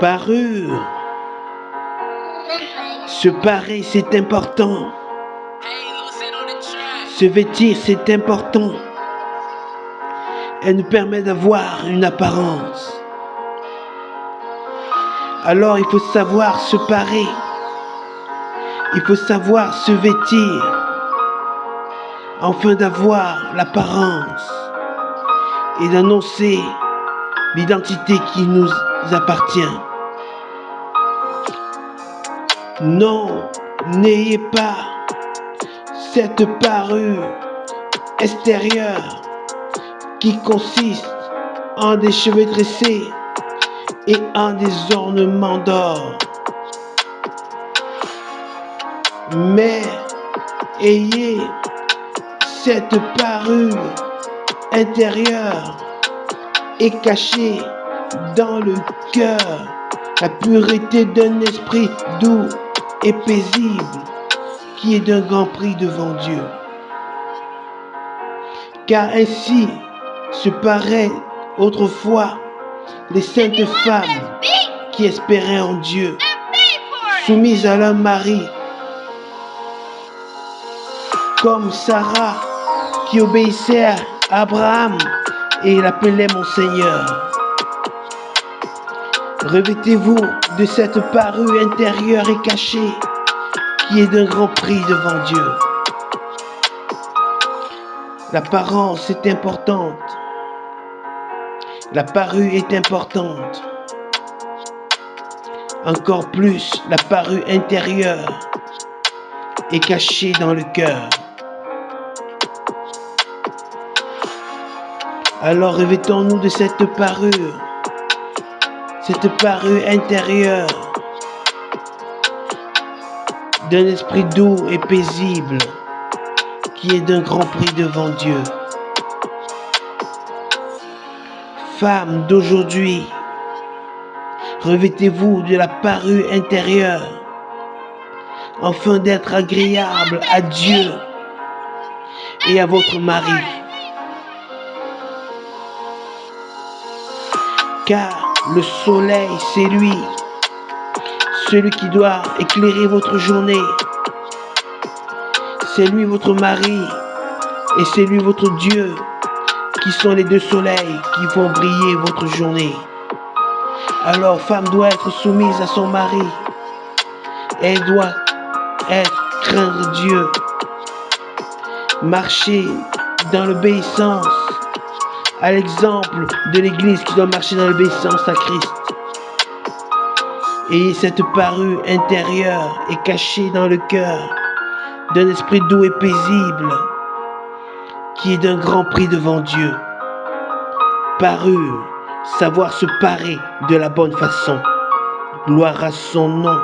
Parure. Se parer, c'est important. Se vêtir, c'est important. Elle nous permet d'avoir une apparence. Alors il faut savoir se parer. Il faut savoir se vêtir afin d'avoir l'apparence et d'annoncer l'identité qui nous appartient. Non, n'ayez pas cette parure extérieure qui consiste en des cheveux tressés et en des ornements d'or. Mais ayez cette parure intérieure et cachée dans le cœur la pureté d'un esprit doux et paisible qui est d'un grand prix devant Dieu. Car ainsi se paraient autrefois les saintes femmes qui espéraient en Dieu, soumises à leur mari, comme Sarah qui obéissait à Abraham et l'appelait mon Seigneur. Revêtez-vous de cette parure intérieure et cachée qui est d'un grand prix devant Dieu. L'apparence est importante. La parure est importante. Encore plus, la parure intérieure est cachée dans le cœur. Alors revêtons-nous de cette parure intérieure, d'un esprit doux et paisible, qui est d'un grand prix devant Dieu. Femmes d'aujourd'hui, revêtez-vous de la parure intérieure, afin d'être agréable à Dieu et à votre mari. Car le soleil, c'est lui, celui qui doit éclairer votre journée. C'est lui votre mari et c'est lui votre Dieu, qui sont les deux soleils qui font briller votre journée. Alors, femme doit être soumise à son mari. Elle doit craindre Dieu, marcher dans l'obéissance, à l'exemple de l'Église qui doit marcher dans l'obéissance à Christ. Et cette parure intérieure est cachée dans le cœur d'un esprit doux et paisible qui est d'un grand prix devant Dieu. Parure, savoir se parer de la bonne façon. Gloire à son nom.